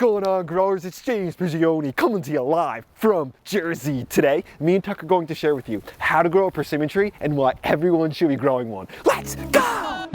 going on, growers? It's James Prigioni coming to you live from Jersey. Today, me and Tuck are going to share with you how to grow a persimmon tree and why everyone should be growing one. Let's go!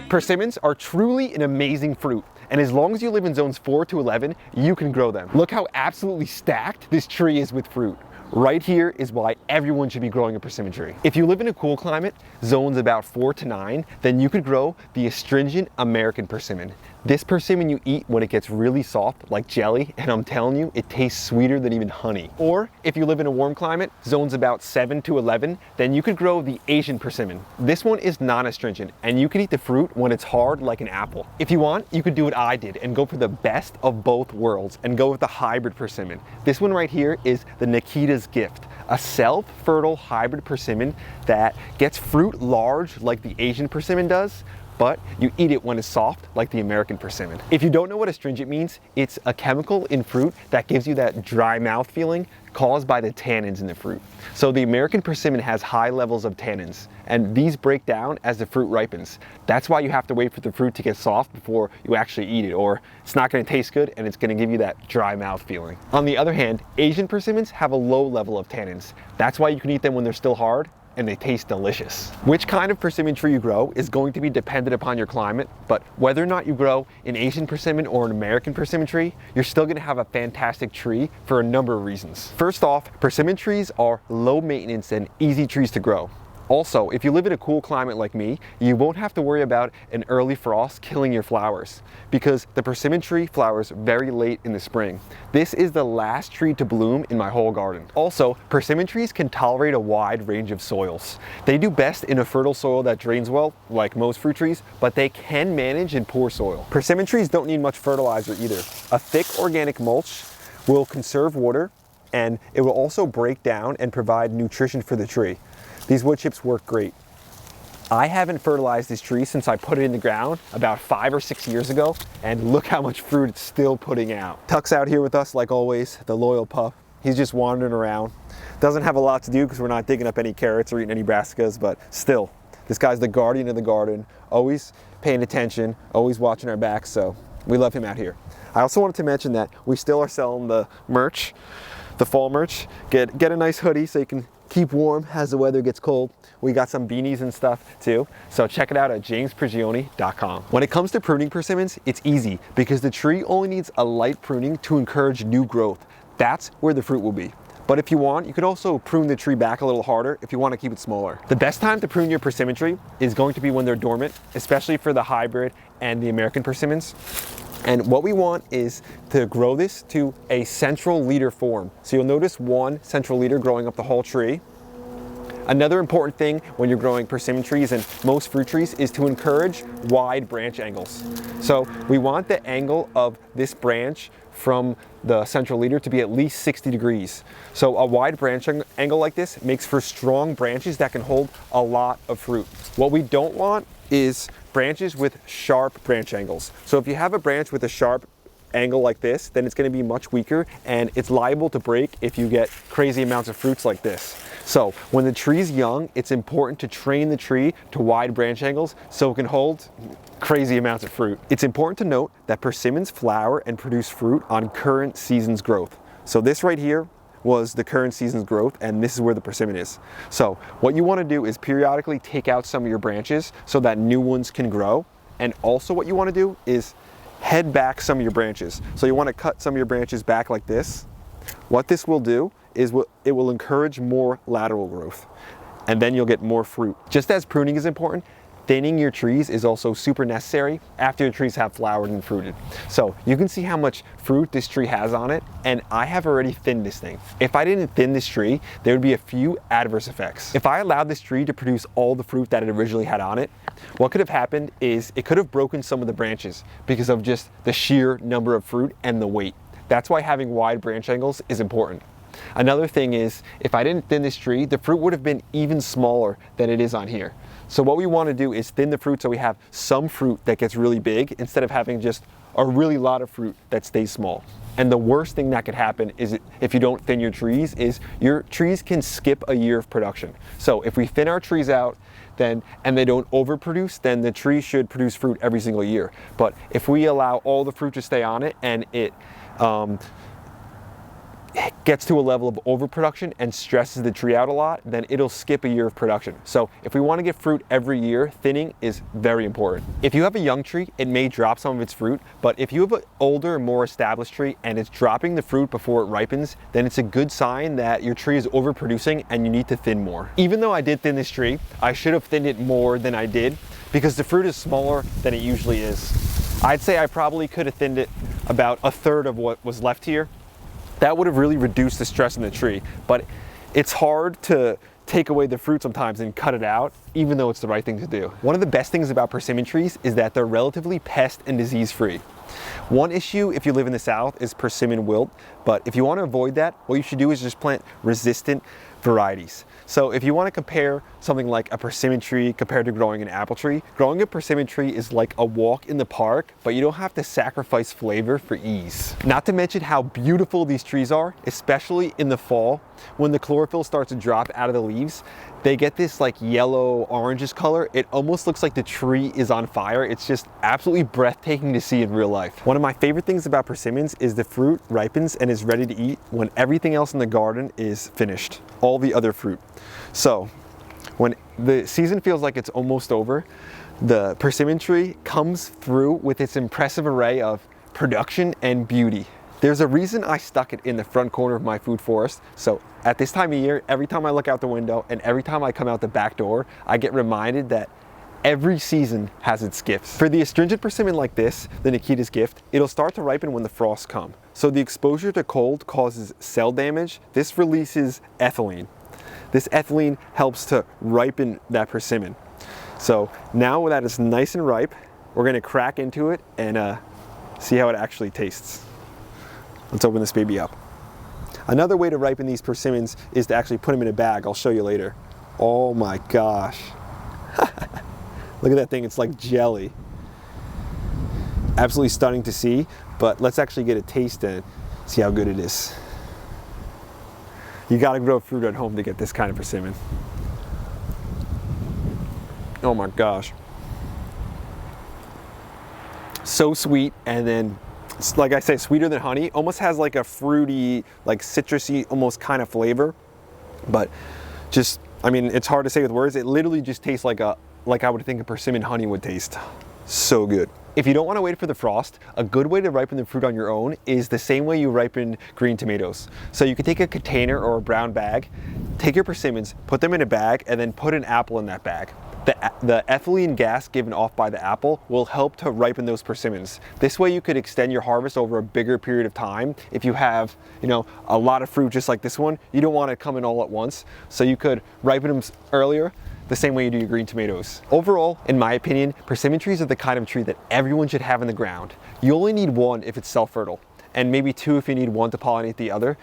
Persimmons are truly an amazing fruit, and as long as you live in zones 4 to 11, you can grow them. Look how absolutely stacked this tree is with fruit. Right here is why everyone should be growing a persimmon tree. If you live in a cool climate, zones about 4 to 9, then you could grow the astringent American persimmon. This persimmon you eat when it gets really soft, like jelly, and I'm telling you, it tastes sweeter than even honey. Or if you live in a warm climate, zones about 7 to 11, then you could grow the Asian persimmon. This one is non-astringent, and you can eat the fruit when it's hard like an apple. If you want, you could do what I did and go for the best of both worlds and go with the hybrid persimmon. This one right here is the Nikita's Gift, a self-fertile hybrid persimmon that gets fruit large like the Asian persimmon does, but you eat it when it's soft like the American persimmon. If you don't know what astringent means, it's a chemical in fruit that gives you that dry mouth feeling caused by the tannins in the fruit. So the American persimmon has high levels of tannins, and these break down as the fruit ripens. That's why you have to wait for the fruit to get soft before you actually eat it, or it's not going to taste good and it's going to give you that dry mouth feeling. On the other hand, Asian persimmons have a low level of tannins. That's why you can eat them when they're still hard, and they taste delicious. Which kind of persimmon tree you grow is going to be dependent upon your climate, but whether or not you grow an Asian persimmon or an American persimmon tree, you're still gonna have a fantastic tree for a number of reasons. First off, persimmon trees are low maintenance and easy trees to grow. Also, if you live in a cool climate like me, you won't have to worry about an early frost killing your flowers because the persimmon tree flowers very late in the spring. This is the last tree to bloom in my whole garden. Also, persimmon trees can tolerate a wide range of soils. They do best in a fertile soil that drains well, like most fruit trees, but they can manage in poor soil. Persimmon trees don't need much fertilizer either. A thick organic mulch will conserve water, and it will also break down and provide nutrition for the tree. These wood chips work great. I haven't fertilized this tree since I put it in the ground about 5 or 6 years ago, and look how much fruit it's still putting out. Tuck's out here with us like always, the loyal pup. He's just wandering around. Doesn't have a lot to do because we're not digging up any carrots or eating any brassicas, but still, this guy's the guardian of the garden, always paying attention, always watching our backs, so we love him out here. I also wanted to mention that we still are selling the merch, the fall merch. Get a nice hoodie so you can keep warm as the weather gets cold. We got some beanies and stuff too, so check it out at jamesprigioni.com. When it comes to pruning persimmons, it's easy because the tree only needs a light pruning to encourage new growth. That's where the fruit will be. But if you want, you could also prune the tree back a little harder if you want to keep it smaller. The best time to prune your persimmon tree is going to be when they're dormant, especially for the hybrid and the American persimmons. And what we want is to grow this to a central leader form. So you'll notice one central leader growing up the whole tree. Another important thing when you're growing persimmon trees and most fruit trees is to encourage wide branch angles. So we want the angle of this branch from the central leader to be at least 60 degrees. So a wide branch angle like this makes for strong branches that can hold a lot of fruit. What we don't want is branches with sharp branch angles. So if you have a branch with a sharp angle like this, then it's going to be much weaker and it's liable to break if you get crazy amounts of fruits like this. So when the tree's young, it's important to train the tree to wide branch angles so it can hold crazy amounts of fruit. It's important to note that persimmons flower and produce fruit on current season's growth. So this right here was the current season's growth, and this is where the persimmon is. So what you want to do is periodically take out some of your branches so that new ones can grow. And also what you want to do is head back some of your branches. So you want to cut some of your branches back like this. What this will do is it will encourage more lateral growth, and then you'll get more fruit. Just as pruning is important, thinning your trees is also super necessary after your trees have flowered and fruited. So you can see how much fruit this tree has on it, and I have already thinned this thing. If I didn't thin this tree, there would be a few adverse effects. If I allowed this tree to produce all the fruit that it originally had on it, what could have happened is it could have broken some of the branches because of just the sheer number of fruit and the weight. That's why having wide branch angles is important. Another thing is, if I didn't thin this tree, the fruit would have been even smaller than it is on here. So what we want to do is thin the fruit so we have some fruit that gets really big instead of having just a really lot of fruit that stays small. And the worst thing that could happen is if you don't thin your trees is your trees can skip a year of production. So if we thin our trees out, then and they don't overproduce, then the tree should produce fruit every single year. But if we allow all the fruit to stay on it and it gets to a level of overproduction and stresses the tree out a lot, then it'll skip a year of production. So if we want to get fruit every year, thinning is very important. If you have a young tree, it may drop some of its fruit, but if you have an older, more established tree and it's dropping the fruit before it ripens, then it's a good sign that your tree is overproducing and you need to thin more. Even though I did thin this tree, I should have thinned it more than I did because the fruit is smaller than it usually is. I'd say I probably could have thinned it about a third of what was left here. That would have really reduced the stress in the tree, but it's hard to take away the fruit sometimes and cut it out, even though it's the right thing to do. One of the best things about persimmon trees is that they're relatively pest and disease free. One issue if you live in the South is persimmon wilt, but if you want to avoid that, what you should do is just plant resistant varieties. So if you want to compare something like a persimmon tree compared to growing an apple tree, growing a persimmon tree is like a walk in the park, but you don't have to sacrifice flavor for ease. Not to mention how beautiful these trees are, especially in the fall when the chlorophyll starts to drop out of the leaves. They get this like yellow orangish color. It almost looks like the tree is on fire. It's just absolutely breathtaking to see in real life. One of my favorite things about persimmons is the fruit ripens and is ready to eat when everything else in the garden is finished, all the other fruit. So when the season feels like it's almost over, the persimmon tree comes through with its impressive array of production and beauty. There's a reason I stuck it in the front corner of my food forest. So at this time of year, every time I look out the window and every time I come out the back door, I get reminded that every season has its gifts. For the astringent persimmon like this, the Nikita's gift, it'll start to ripen when the frosts come. So the exposure to cold causes cell damage. This releases ethylene. This ethylene helps to ripen that persimmon. So now that it's nice and ripe, we're gonna crack into it and see how it actually tastes. Let's open this baby up. Another way to ripen these persimmons is to actually put them in a bag. I'll show you later. Oh my gosh. Look at that thing, it's like jelly. Absolutely stunning to see, but let's actually get a taste and see how good it is. You gotta grow fruit at home to get this kind of persimmon. Oh my gosh. So sweet, and then it's, like I say, sweeter than honey. Almost has like a fruity, like citrusy, almost kind of flavor. But just, I mean, it's hard to say with words. It literally just tastes like I would think a persimmon honey would taste. So good. If you don't want to wait for the frost, a good way to ripen the fruit on your own is the same way you ripen green tomatoes. So you can take a container or a brown bag, take your persimmons, put them in a bag, and then put an apple in that bag. The ethylene gas given off by the apple will help to ripen those persimmons. This way you could extend your harvest over a bigger period of time. If you have, you know, a lot of fruit just like this one, you don't want it coming all at once. So you could ripen them earlier, the same way you do your green tomatoes. Overall, in my opinion, persimmon trees are the kind of tree that everyone should have in the ground. You only need one if it's self-fertile, and maybe two if you need one to pollinate the other.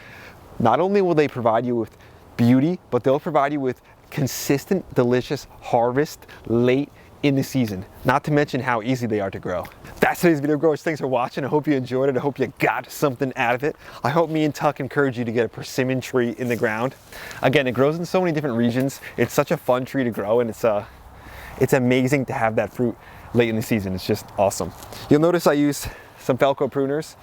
Not only will they provide you with beauty, but they'll provide you with consistent, delicious harvest late in the season, not to mention how easy they are to grow. That's today's video, growers. Thanks for watching. I hope you enjoyed it. I hope you got something out of it. I hope me and Tuck encourage you to get a persimmon tree in the ground. Again, it grows in so many different regions. It's such a fun tree to grow, and it's amazing to have that fruit late in the season. It's just awesome. You'll notice I used some Felco pruners.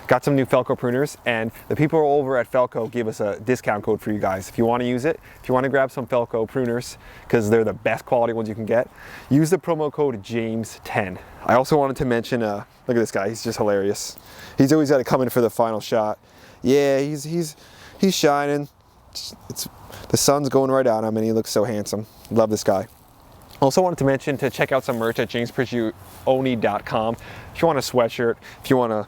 Got some new Felco pruners, and the people over at Felco gave us a discount code for you guys. If you want to use it, if you want to grab some Felco pruners, because they're the best quality ones you can get, use the promo code JAMES10. I also wanted to mention, look at this guy, he's just hilarious. He's always got to come in for the final shot. Yeah, he's shining. The sun's going right on him, and he looks so handsome. Love this guy. Also wanted to mention to check out some merch at jamesprigioni.com. If you want a sweatshirt, if you want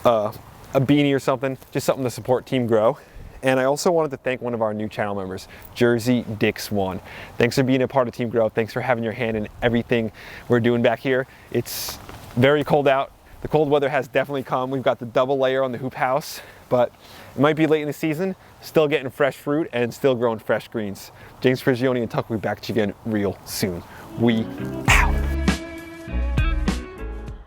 a beanie or something, just something to support Team Grow. And I also wanted to thank one of our new channel members, Jersey Dix 1. Thanks for being a part of Team Grow. Thanks for having your hand in everything we're doing back here. It's very cold out. The cold weather has definitely come. We've got the double layer on the hoop house, but it might be late in the season, still getting fresh fruit and still growing fresh greens. James Prigioni and Tuck will be back at you again real soon. We out.